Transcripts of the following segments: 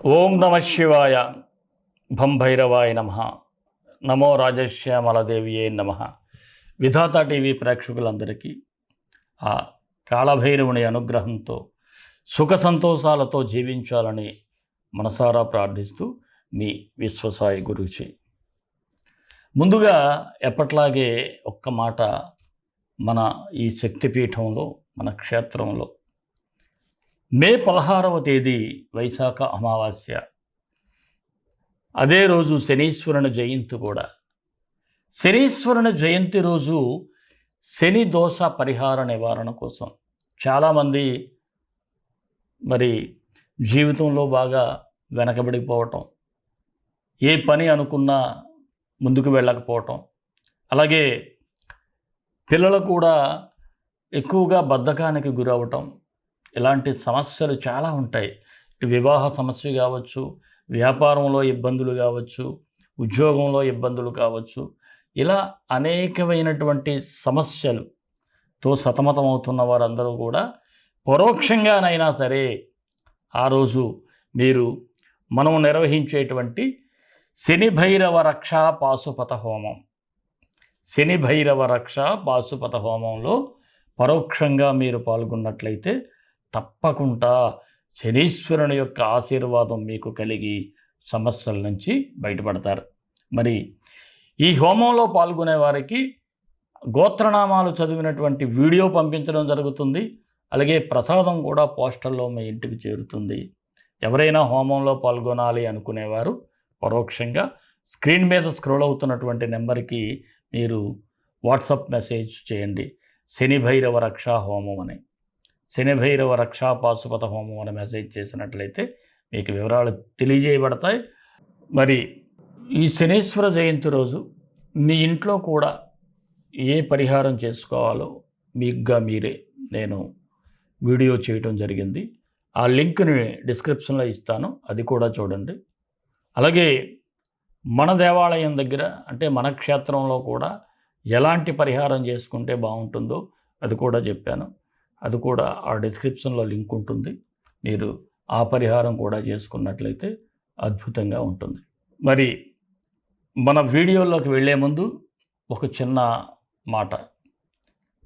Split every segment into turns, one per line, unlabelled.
ఓం నమ శివాయ. భం భైరవాయ నమ. నమో రాజశ్యామలదేవియే నమ. విధాత టీవీ ప్రేక్షకులందరికీ ఆ కాళభైరవుని అనుగ్రహంతో సుఖ సంతోషాలతో జీవించాలని మనసారా ప్రార్థిస్తూ మీ విశ్వసాయి గురూజీ. ముందుగా ఎప్పట్లాగే ఒక్క మాట, మన ఈ శక్తిపీఠంలో, మన క్షేత్రంలో మే 16వ తేదీ వైశాఖ అమావాస్య, అదే రోజు శనీశ్వరుని జయంతి కూడా. శనీశ్వరుని జయంతి రోజు శని దోష పరిహార నివారణ కోసం చాలామంది మరి జీవితంలో బాగా వెనకబడిపోవటం, ఏ పని అనుకున్నా ముందుకు వెళ్ళకపోవటం, అలాగే పిల్లలు కూడా ఎక్కువగా బద్ధకానికి గురవటం, ఇలాంటి సమస్యలు చాలా ఉంటాయి. వివాహ సమస్య కావచ్చు, వ్యాపారంలో ఇబ్బందులు కావచ్చు, ఉద్యోగంలో ఇబ్బందులు కావచ్చు, ఇలా అనేకమైనటువంటి సమస్యలతో సతమతమవుతున్న వారందరూ కూడా పరోక్షంగానైనా సరే ఆ రోజు మీరు మనం నిర్వహించేటువంటి శని భైరవ రక్ష పాశుపత హోమం, శని భైరవ రక్ష పాశుపత హోమంలో పరోక్షంగా మీరు పాల్గొన్నట్లయితే తప్పకుండా శనీశ్వరుని యొక్క ఆశీర్వాదం మీకు కలిగి సమస్యల నుంచి బయటపడతారు. మరి ఈ హోమంలో పాల్గొనే వారికి గోత్రనామాలు చదివినటువంటి వీడియో పంపించడం జరుగుతుంది. అలాగే ప్రసాదం కూడా పోస్టల్లో మీ ఇంటికి చేరుతుంది. ఎవరైనా హోమంలో పాల్గొనాలి అనుకునేవారు పరోక్షంగా స్క్రీన్ మీద స్క్రోల్ అవుతున్నటువంటి నెంబర్కి మీరు వాట్సాప్ మెసేజ్ చేయండి, శని భైరవ రక్షా హోమం అని. శని భైరవ రక్షా పాశుపత హోమం అని మెసేజ్ చేసినట్లయితే మీకు వివరాలు తెలియజేయబడతాయి. మరి ఈ శనీశ్వర జయంతి రోజు మీ ఇంట్లో కూడా ఏ పరిహారం చేసుకోవాలో మీకుగా మీరే నేను వీడియో చేయటం జరిగింది. ఆ లింక్ని డిస్క్రిప్షన్లో ఇస్తాను, అది కూడా చూడండి. అలాగే మన దేవాలయం దగ్గర, అంటే మన క్షేత్రంలో కూడా ఎలాంటి పరిహారం చేసుకుంటే బాగుంటుందో అది కూడా చెప్పాను. అది కూడా ఆ డిస్క్రిప్షన్లో లింక్ ఉంటుంది. మీరు ఆ పరిహారం కూడా చేసుకున్నట్లయితే అద్భుతంగా ఉంటుంది. మరి మన వీడియోలోకి వెళ్ళే ముందు ఒక చిన్న మాట.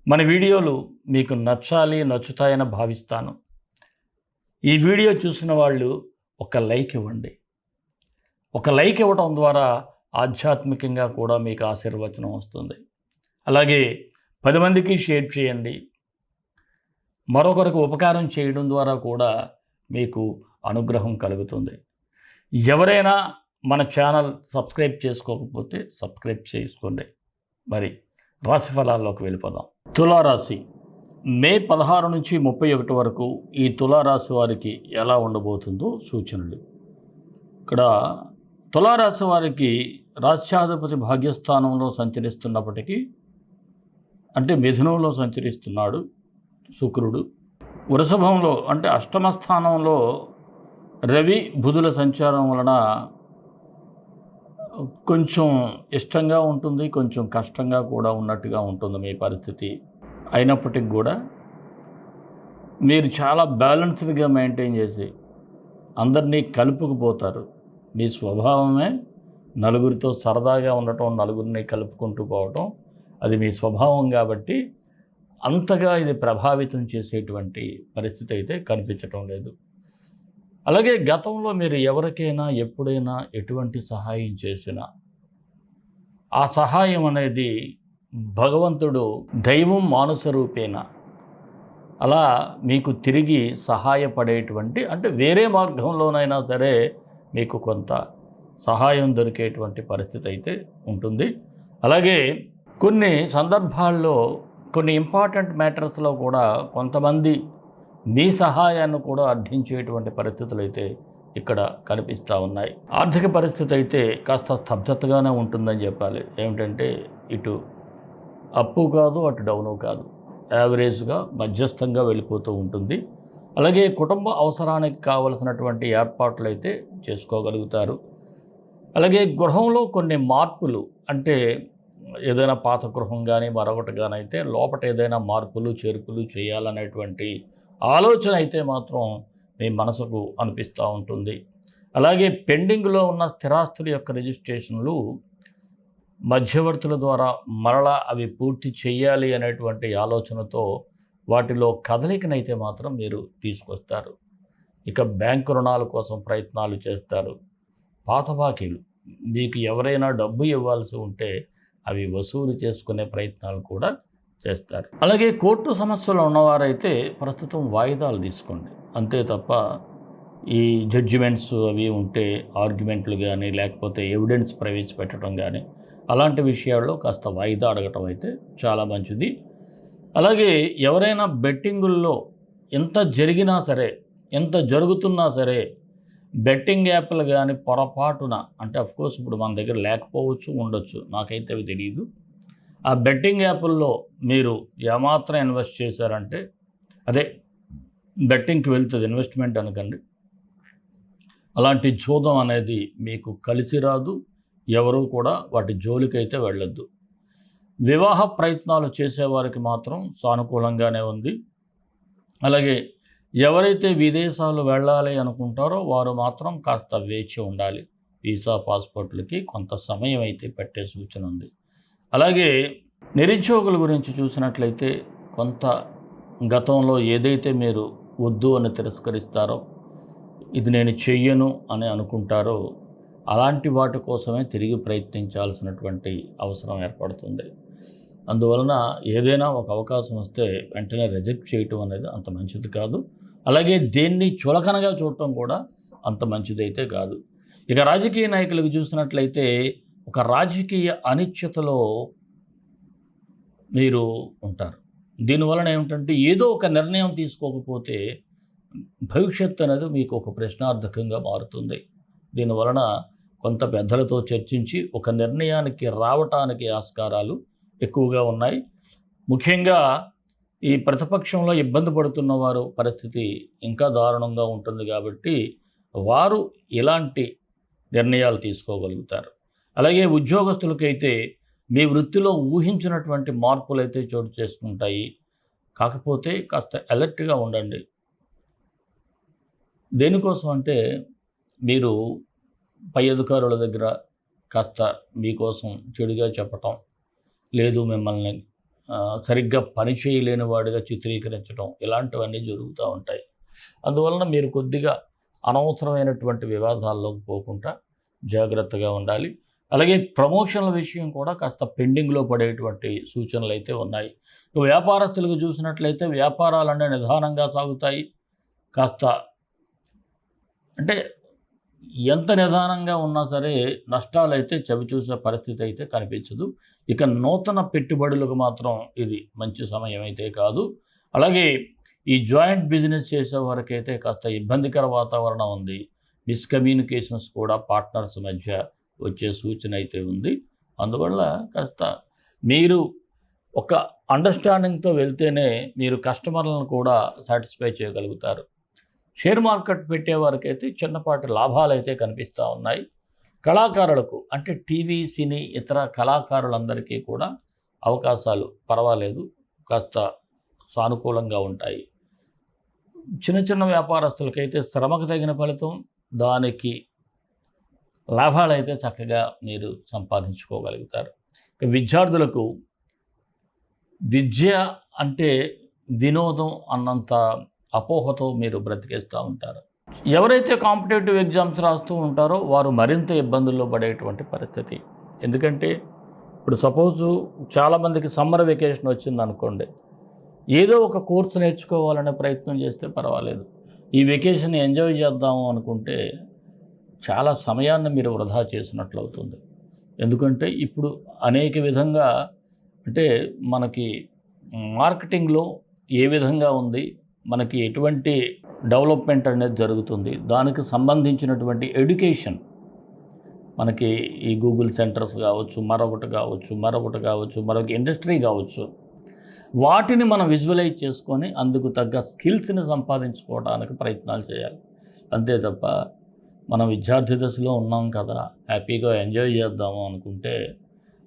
మన వీడియోలు మీకు నచ్చుతాయని భావిస్తాను. ఈ వీడియో చూసిన వాళ్ళు ఒక లైక్ ఇవ్వండి. ఒక లైక్ ఇవ్వడం ద్వారా ఆధ్యాత్మికంగా కూడా మీకు ఆశీర్వచనం వస్తుంది. అలాగే 10 మందికి షేర్ చేయండి. మరొకరికి ఉపకారం చేయడం ద్వారా కూడా మీకు అనుగ్రహం కలుగుతుంది. ఎవరైనా మన ఛానల్ సబ్స్క్రైబ్ చేసుకోకపోతే సబ్స్క్రైబ్ చేసుకోండి. మరి రాశి ఫలాల్లోకి వెళ్ళిపోదాం. తులారాశి మే 16 నుంచి 31 వరకు ఈ తులారాశి వారికి ఎలా ఉండబోతుందో సూచనలు. ఇక్కడ తులారాశి వారికి రాశ్యాధిపతి భాగ్యస్థానంలో సంచరిస్తున్నప్పటికీ, అంటే మిథునంలో సంచరిస్తున్నాడు శుక్రుడు. వృషభంలో అంటే అష్టమ స్థానంలో రవి బుధుల సంచారం వలన కొంచెం ఇష్టంగా ఉంటుంది, కొంచెం కష్టంగా కూడా ఉన్నట్టుగా ఉంటుంది మీ పరిస్థితి. అయినప్పటికీ కూడా మీరు చాలా బ్యాలెన్స్డ్గా మెయింటైన్ చేసి అందరినీ కలుపుకుపోతారు. మీ స్వభావమే నలుగురితో సరదాగా ఉండటం, నలుగురిని కలుపుకుంటూ పోవటం, అది మీ స్వభావం. కాబట్టి అంతగా ఇది ప్రభావితం చేసేటువంటి పరిస్థితి అయితే కనిపించటం లేదు. అలాగే గతంలో మీరు ఎవరికైనా ఎప్పుడైనా ఎటువంటి సహాయం చేసినా ఆ సహాయం అనేది భగవంతుడు దైవం మానుష రూపేణ అలా మీకు తిరిగి సహాయపడేటువంటి, అంటే వేరే మార్గంలోనైనా సరే మీకు కొంత సహాయం దొరికేటువంటి పరిస్థితి అయితే ఉంటుంది. అలాగే కొన్ని సందర్భాల్లో కొన్ని ఇంపార్టెంట్ మ్యాటర్స్లో కూడా కొంతమంది మీ సహాయాన్ని కూడా అర్థించేటువంటి పరిస్థితులు అయితే ఇక్కడ కనిపిస్తూ ఉన్నాయి. ఆర్థిక పరిస్థితి అయితే కాస్త స్తబ్దతగానే ఉంటుందని చెప్పాలి. ఏమిటంటే ఇటు అప్పు కాదు, అటు డౌను కాదు, యావరేజ్గా మధ్యస్థంగా వెళ్ళిపోతూ ఉంటుంది. అలాగే కుటుంబ అవసరానికి కావలసినటువంటి ఏర్పాట్లు అయితే చేసుకోగలుగుతారు. అలాగే గృహంలో కొన్ని మార్పులు, అంటే ఏదైనా పాత గృహం కానీ మరొకటి కానీ అయితే లోపల ఏదైనా మార్పులు చేర్పులు చేయాలనేటువంటి ఆలోచన అయితే మాత్రం మీ మనసుకు అనిపిస్తూ ఉంటుంది. అలాగే పెండింగ్లో ఉన్న స్థిరాస్తుల యొక్క రిజిస్ట్రేషన్లు మధ్యవర్తుల ద్వారా మరలా అవి పూర్తి చేయాలి అనేటువంటి ఆలోచనతో వాటిలో కదలికనైతే మాత్రం మీరు తీసుకొస్తారు. ఇక బ్యాంకు రుణాల కోసం ప్రయత్నాలు చేస్తారు. పాత బాకీలు, మీకు ఎవరైనా డబ్బు ఇవ్వాల్సి ఉంటే అవి వసూలు చేసుకునే ప్రయత్నాలు కూడా చేస్తారు. అలాగే కోర్టు సమస్యలు ఉన్నవారైతే ప్రస్తుతం వాయిదాలు తీసుకోండి. అంతే తప్ప ఈ జడ్జిమెంట్స్ అవి ఉంటే ఆర్గ్యుమెంట్లు కానీ లేకపోతే ఎవిడెన్స్ ప్రవేశపెట్టడం కానీ అలాంటి విషయాల్లో కాస్త వాయిదా అడగటం అయితే చాలా మంచిది. అలాగే ఎవరైనా బెట్టింగుల్లో ఎంత జరిగినా సరే, ఎంత జరుగుతున్నా సరే, బెట్టింగ్ యాప్లు కానీ పొరపాటున, అంటే అఫ్కోర్స్ ఇప్పుడు మన దగ్గర లేకపోవచ్చు, ఉండొచ్చు, నాకైతే అవి తెలియదు. ఆ బెట్టింగ్ యాప్ల్లో మీరు ఏమాత్రం ఇన్వెస్ట్ చేశారంటే, అదే బెట్టింగ్కి వెళ్తుంది, ఇన్వెస్ట్మెంట్ అనకండి, అలాంటి జూదం అనేది మీకు కలిసి రాదు. ఎవరూ కూడా వాటి జోలికైతే వెళ్ళొద్దు. వివాహ ప్రయత్నాలు చేసేవారికి మాత్రం సానుకూలంగానే ఉంది. అలాగే ఎవరైతే విదేశాలు వెళ్ళాలి అనుకుంటారో వారు మాత్రం కాస్త వేచి ఉండాలి. వీసా పాస్పోర్ట్లకి కొంత సమయం అయితే పట్టే సూచన ఉంది. అలాగే నిరుద్యోగుల గురించి చూసినట్లయితే కొంత గతంలో ఏదైతే మీరు వద్దు అని తిరస్కరిస్తారో, ఇది నేను చెయ్యను అని అనుకుంటారో, అలాంటి వాటి కోసమే తిరిగి ప్రయత్నించాల్సినటువంటి అవసరం ఏర్పడుతుంది. అందువలన ఏదైనా ఒక అవకాశం వస్తే వెంటనే రిజెక్ట్ చేయటం అనేది అంత మంచిది కాదు. అలాగే దేన్ని చులకనగా చూడటం కూడా అంత మంచిదైతే కాదు. ఇక రాజకీయ నాయకులకు చూసినట్లయితే ఒక రాజకీయ అనిశ్చితలో మీరు ఉంటారు. దీనివలన ఏమిటంటే ఏదో ఒక నిర్ణయం తీసుకోకపోతే భవిష్యత్తు అనేది మీకు ఒక ప్రశ్నార్థకంగా మారుతుంది. దీనివలన కొంత పెద్దలతో చర్చించి ఒక నిర్ణయానికి రావటానికి ఆస్కారాలు ఎక్కువగా ఉన్నాయి. ముఖ్యంగా ఈ ప్రతిపక్షంలో ఇబ్బంది పడుతున్న వారు పరిస్థితి ఇంకా దారుణంగా ఉంటుంది కాబట్టి వారు ఇలాంటి నిర్ణయాలు తీసుకోగలుగుతారు. అలాగే ఉద్యోగస్తులకైతే మీ వృత్తిలో ఊహించినటువంటి మార్పులు అయితే చోటు చేసుకుంటాయి. కాకపోతే కాస్త అలర్ట్గా ఉండండి. దేనికోసం అంటే మీరు పై అధికారుల దగ్గర కాస్త మీకోసం చెడుగా చెప్పటం, లేదు మిమ్మల్ని సరిగ్గా పని చేయలేని వాడిగా చిత్రీకరించడం, ఇలాంటివన్నీ జరుగుతూ ఉంటాయి. అందువలన మీరు కొద్దిగా అనవసరమైనటువంటి వివాదాల్లోకి పోకుండా జాగ్రత్తగా ఉండాలి. అలాగే ప్రమోషన్ల విషయం కూడా కాస్త పెండింగ్లో పడేటువంటి సూచనలు అయితే ఉన్నాయి. వ్యాపారస్తులకు చూసినట్లయితే వ్యాపారాలన్నీ నిదానంగా సాగుతాయి. కాస్త అంటే ఎంత నిదానంగా ఉన్నా సరే నష్టాలైతే చవిచూసే పరిస్థితి అయితే కనిపించదు. ఇక నూతన పెట్టుబడులకు మాత్రం ఇది మంచి సమయం అయితే కాదు. అలాగే ఈ జాయింట్ బిజినెస్ చేసే వారికైతే కాస్త ఇబ్బందికర వాతావరణం ఉంది. మిస్కమ్యూనికేషన్స్ కూడా పార్ట్నర్స్ మధ్య వచ్చే సూచన అయితే ఉంది. అందువల్ల కాస్త మీరు ఒక అండర్స్టాండింగ్తో వెళ్తేనే మీరు కస్టమర్లను కూడా సాటిస్ఫై చేయగలుగుతారు. షేర్ మార్కెట్ పెట్టేవారికైతే చిన్నపాటి లాభాలు అయితే కనిపిస్తూ ఉన్నాయి. కళాకారులకు అంటే టీవీ, సినీ, ఇతర కళాకారులందరికీ కూడా అవకాశాలు పర్వాలేదు, కాస్త సానుకూలంగా ఉంటాయి. చిన్న చిన్న వ్యాపారస్తులకైతే శ్రమకు తగిన ఫలితం, దానికి లాభాలైతే చక్కగా మీరు సంపాదించుకోగలుగుతారు. విద్యార్థులకు విద్య అంటే వినోదం అన్నంత అపోహతో మీరు బ్రతికేస్తూ ఉంటారు. ఎవరైతే కాంపిటేటివ్ ఎగ్జామ్స్ రాస్తూ ఉంటారో వారు మరింత ఇబ్బందుల్లో పడేటువంటి పరిస్థితి. ఎందుకంటే ఇప్పుడు సపోజు చాలామందికి సమ్మర్ వెకేషన్ వచ్చిందనుకోండి, ఏదో ఒక కోర్సు నేర్చుకోవాలనే ప్రయత్నం చేస్తే పర్వాలేదు. ఈ వెకేషన్ ఎంజాయ్ చేద్దాము అనుకుంటే చాలా సమయాన్ని మీరు వృధా చేసినట్లు అవుతుంది. ఎందుకంటే ఇప్పుడు అనేక విధంగా అంటే మనకి మార్కెటింగ్లో ఏ విధంగా ఉంది, మనకి ఎటువంటి డెవలప్మెంట్ అనేది జరుగుతుంది, దానికి సంబంధించినటువంటి ఎడ్యుకేషన్ మనకి ఈ గూగుల్ సెంటర్స్ కావచ్చు, మరొకటి కావచ్చు, మరొక ఇండస్ట్రీ కావచ్చు, వాటిని మనం విజువలైజ్ చేసుకొని అందుకు తగ్గ స్కిల్స్ని సంపాదించుకోవడానికి ప్రయత్నాలు చేయాలి. అంతే తప్ప మనం విద్యార్థి దశలో ఉన్నాం కదా, హ్యాపీగా ఎంజాయ్ చేద్దాము అనుకుంటే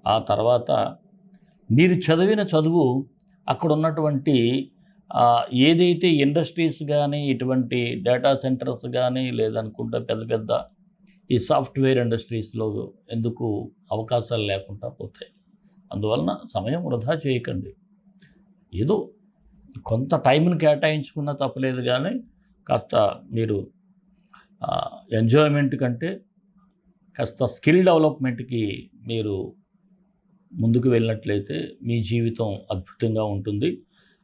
ఆ తర్వాత మీరు చదివిన చదువు అక్కడ ఉన్నటువంటి ఏదైతే ఇండస్ట్రీస్ కానీ, ఇటువంటి డేటా సెంటర్స్ కానీ, లేదనుకుంటే పెద్ద పెద్ద ఈ సాఫ్ట్వేర్ ఇండస్ట్రీస్లో ఎందుకు అవకాశాలు లేకుండా పోతాయి. అందువలన సమయం వృధా చేయకండి. ఏదో కొంత టైంని కేటాయించుకున్నా తప్పలేదు, కానీ కాస్త మీరు ఎంజాయ్మెంట్ కంటే కాస్త స్కిల్ డెవలప్మెంట్కి మీరు ముందుకు వెళ్ళినట్లయితే మీ జీవితం అద్భుతంగా ఉంటుంది.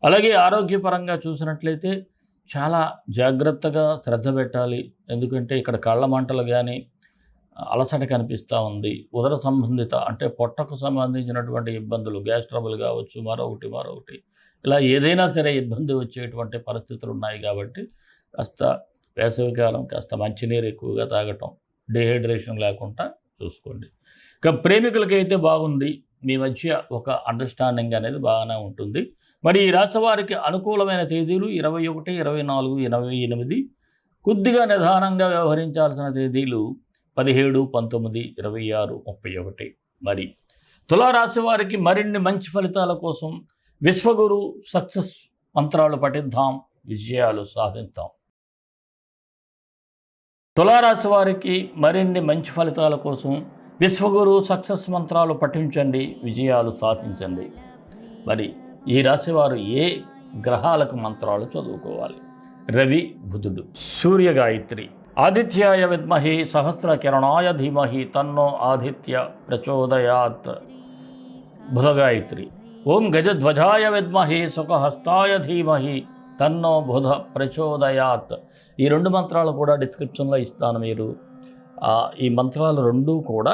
అలాగే ఆరోగ్యపరంగా చూసినట్లయితే చాలా జాగ్రత్తగా శ్రద్ధ పెట్టాలి. ఎందుకంటే ఇక్కడ కళ్ళ మంటలు కానీ, అలసట కనిపిస్తూ ఉంది. ఉదర సంబంధిత అంటే పొట్టకు సంబంధించినటువంటి ఇబ్బందులు, గ్యాస్ ట్రబుల్ కావచ్చు, మరొకటి ఇలా ఏదైనా సరే ఇబ్బంది వచ్చేటువంటి పరిస్థితులు ఉన్నాయి. కాబట్టి కాస్త వేసవికాలం కాస్త మంచినీరు ఎక్కువగా తాగటం, డిహైడ్రేషన్ లేకుండా చూసుకోండి. ఇక ప్రేమికులకైతే బాగుంది. మీ మధ్య ఒక అండర్స్టాండింగ్ అనేది బాగానే ఉంటుంది. మరి ఈ రాశి వారికి అనుకూలమైన తేదీలు 21, 24, 28. కొద్దిగా నిదానంగా వ్యవహరించాల్సిన తేదీలు 17, 19, 26, 31. మరి తులారాశి వారికి మరిన్ని మంచి ఫలితాల కోసం విశ్వగురు సక్సెస్ మంత్రాలు పఠిద్దాం, విజయాలు సాధిద్దాం. తులారాశి వారికి మరిన్ని మంచి ఫలితాల కోసం విశ్వగురు సక్సెస్ మంత్రాలు పఠించండి, విజయాలు సాధించండి. మరి ఈ రాశివారు ఏ గ్రహాలకు మంత్రాలు చదువుకోవాలి? రవి, బుధుడు. సూర్య గాయత్రి. ఆదిత్యాయ విద్మహి సహస్ర కిరణాయ ధీమహి తన్నో ఆదిత్య ప్రచోదయాత్. బుధ గాయత్రి. ఓం గజధ్వజాయ విద్మహి సుఖహస్తాయ ధీమహి తన్నో బుధ ప్రచోదయాత్. ఈ 2 మంత్రాలు కూడా డిస్క్రిప్షన్లో ఇస్తాను. మీరు ఈ మంత్రాలు 2 కూడా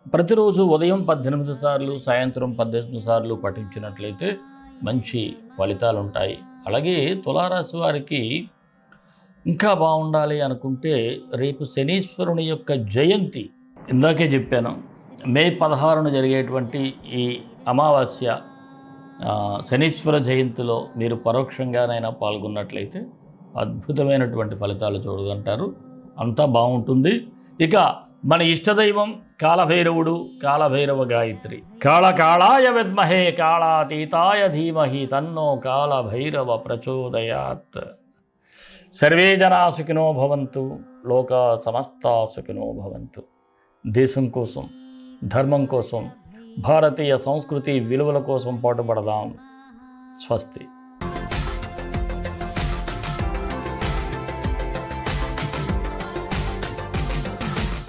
ప్రతిరోజు ఉదయం 18 సార్లు, సాయంత్రం 18 సార్లు పఠించినట్లయితే మంచి ఫలితాలు ఉంటాయి. అలాగే తులారాశి వారికి ఇంకా బాగుండాలి అనుకుంటే రేపు శనీశ్వరుని యొక్క జయంతి. ఇందాకే చెప్పాను, మే 16న జరిగేటువంటి ఈ అమావాస్య శనీశ్వర జయంతిలో మీరు పరోక్షంగానైనా పాల్గొన్నట్లయితే అద్భుతమైనటువంటి ఫలితాలు చూడగంటారు. అంతా బాగుంటుంది. ఇక మన ఇష్టదైవం కాలభైరవుడు, కాలభైరవ గాయత్రి. కాళకాళాయ విద్మహే కాళాతీతాయ ధీమహి తన్నో కాలభైరవ ప్రచోదయాత్. సర్వే జనా సుఖినో భవంతు, లోకా సమస్తా సుఖినో భవంతు. దేశం కోసం, ధర్మం కోసం, భారతీయ సంస్కృతి విలువల కోసం పాటుపడదాం. స్వస్తి.